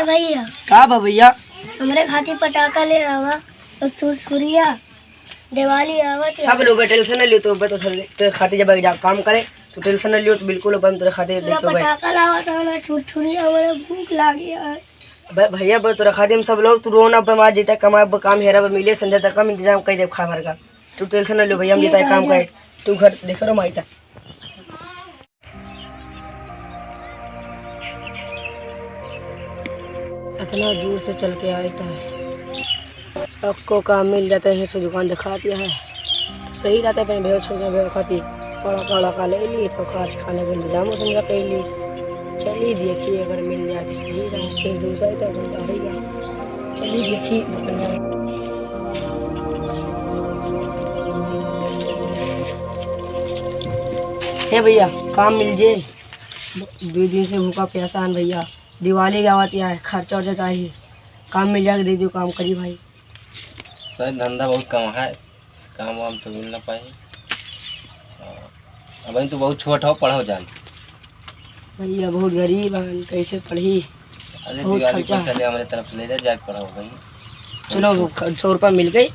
भैया का बा भैया? हमारे खातिर पटाखा ले आवा और छुरछुरिया दिवाली आवत सब लोग टेंशन न लियो तो तो खातिर जब काम करे तो टेंशन न लियो तो बिल्कुल अपन तोरे खातिर देखो भाई। पटाखा लावा तो हमें छुरछुरिया और भूख लागी है भैया बस तोरा खातिर हम सब लोग तू रोना बमा जीता कमा काम हेरा मिले संजय तक कम इंतजाम कर दे खा भर का। तू टेंशन न लियो भैया, हम जीता काम करे तू घर देख रो माईता। इतना दूर से चल के आता है, आपको काम मिल जाता है तो दुकान दिखा दिया है तो सही रहता है। भेड़ छोड़ के भेड़ खाती पड़ा का ले ली तो खाज खाने का इंतजाम समझा कर ली। चलिए देखिए अगर मिल जाए तो सही रहा, फिर दूसरा ही तो रहेगा। चलिए देखिए हे भैया काम मिल जाए, 2 दिन से भूखा प्यासा भैया। दिवाली की आवत है, खर्चा वर्चा चाहिए, काम मिल जाएगा दे दो काम करी भाई। सर धंधा बहुत कम है, काम वाम तो मिल ना पाए। अब तो बहुत छोट हो, पढ़ो जान भैया बहुत गरीब है, कैसे पढ़ी। अरे दिवाली पैसा ले हमारे तरफ ले जा पढ़ाओ भाई। चलो 100 रुपया मिल गई,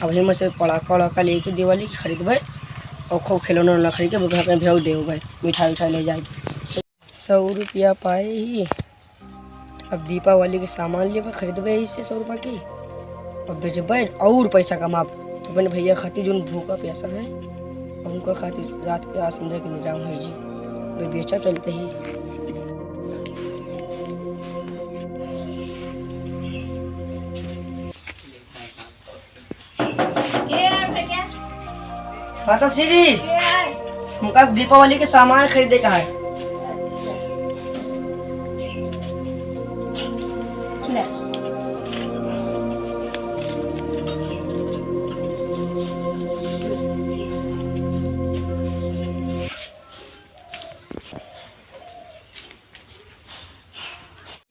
अब हम से पटाखा वड़ाखा लेके दिवाली की खरीद भाई और खूब खिलौना उलौना खरीद के घर में भेज दे भाई, मिठाई उठाई ले जाए। 100 रुपया पाए ही, अब दीपावली के सामान ले खरीद भाई इससे 100 रुपया की और बेचबे और पैसा कमा। तो मैंने भैया खातिर जो भूखा प्यासा है उनका खातिर रात के आज संध्या के निजाम है जी, तो बेचा चलते ही। हाँ तो सीधी हमका दीपावली के सामान खरीदे का है।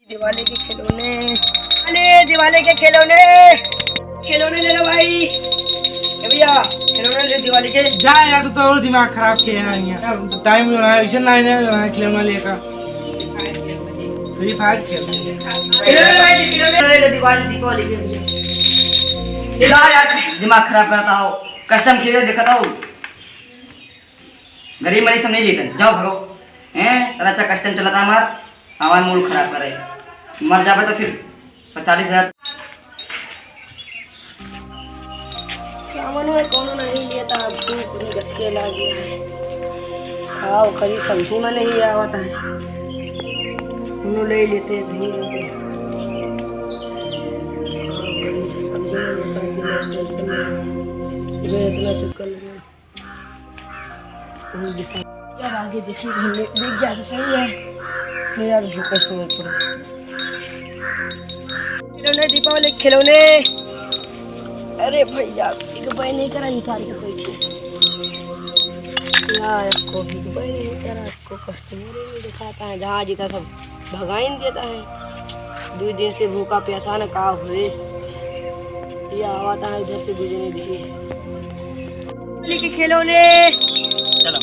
दिवाली के खिलौने, अरे दिवाली के खिलौने ले लो भाई। भैया खिलौने ले दिवाली के। जा यार तो और दिमाग खराब किया है यहाँ, तो टाइम जो है इसे नहीं है खिलौना लेकर फ्री फायर खेल दिवाली दीपावली के यार दिमाग खराब करता हो, कस्टम खेल देखता हो, गरीब मरीज सब नहीं लेते, जाओ भागो हैं। तेरा अच्छा कस्टम चलाता हमार, हमारा मूड खराब करे, मर जावे तो फिर 45,000 सामान में कौन नहीं लिया था। पूरी कस के ला गया है, खाओ खरी सब्जी में नहीं आवता है, उन्होंने ले लेते नहीं लेते सब्जी सुबह इतना चक्कर लगा यार। आगे देखिए देख गया तो सही है, मैं यार भूखा सो पड़ा। खिलौने दीपावली खिलौने, अरे भैया एक भाई नहीं करा उतार के बैठे यार, को भी भाई नहीं करा, को कस्टमर नहीं दिखाता है, जहाँ जीता सब भगाइन देता है। 2 दिन से भूखा प्यासा न का हुए, ये आता है इधर से दूजे ने दिखे के खिलौने। चलो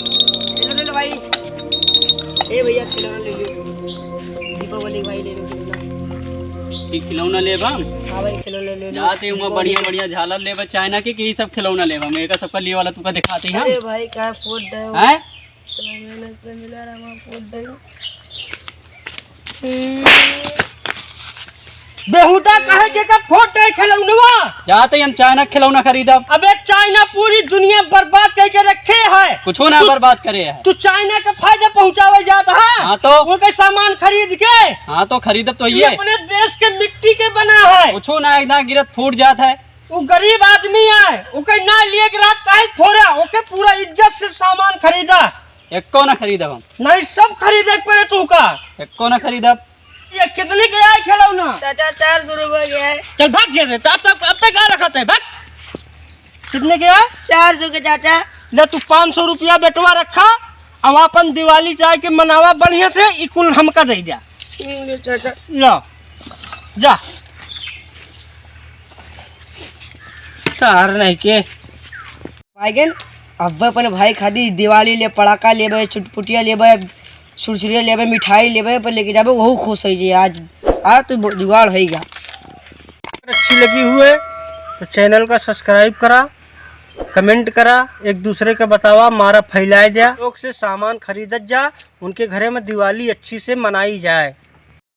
खिलौने लो भाई, ए भैया खिलौना ले लो, दीपावली भाई ले लो खिलौना लेबा। हाँ भाई खिलौना ले लो, जाते हुआ बढ़िया बढ़िया झालर लेबा चाइना के यही सब खिलौना लेबा। मेरे सबका लिए वाला तुका दिखाते हैं। अरे भाई क्या फूट दे हैं, मेहनत से मिला रहा फूट दे बेहुदा कहे के का फोटे खिलौनवा। जाते हम चाइना खिलौना खरीदा। अबे चाइना पूरी दुनिया बर्बाद करके रखे है, कुछ ना बर्बाद करे है। तू चाइना के फायदे पहुंचावे जाता है। हाँ तो वो के सामान खरीद के, हाँ तो खरीदब तो ये अपने देश के मिट्टी के बना है, कुछ ना एकदम गिरत फूट जाता है। वो गरीब आदमी है, उके ना लिए के रात काहे फोड़ा, ओके पूरा इज्जत से सामान खरीदा। एको ना खरीदब हम, नहीं सब खरीदे पड़े तू का। एको ना खरीदब। ये कितने के आए खिलौना? चाचा 400 रुपये के है। चल भाग गया थे, अब तक आ रखा था, भाग। कितने के आए? 400 के चाचा। ले तू 500 रुपया बेटवा रखा, अब अपन दिवाली चाय के मनावा बढ़िया से, इकुल हमका दे दिया चाचा। लो जा सार नहीं के भाईगन अब अपन भाई खादी दिवाली ले पटाखा लेबे, चुटपुटिया लेबे, सुरसुरिया लेबे, मिठाई लेबे पर लेके जाबे, वहू खुश हो जाए। आज आ तू जुगाड़ है क्या? अच्छी लगी हुए तो चैनल का सब्सक्राइब करा, कमेंट करा, एक दूसरे का बतावा, मारा फैलाया जा, लोग से सामान खरीदत जा, उनके घरे में दिवाली अच्छी से मनाई जाए।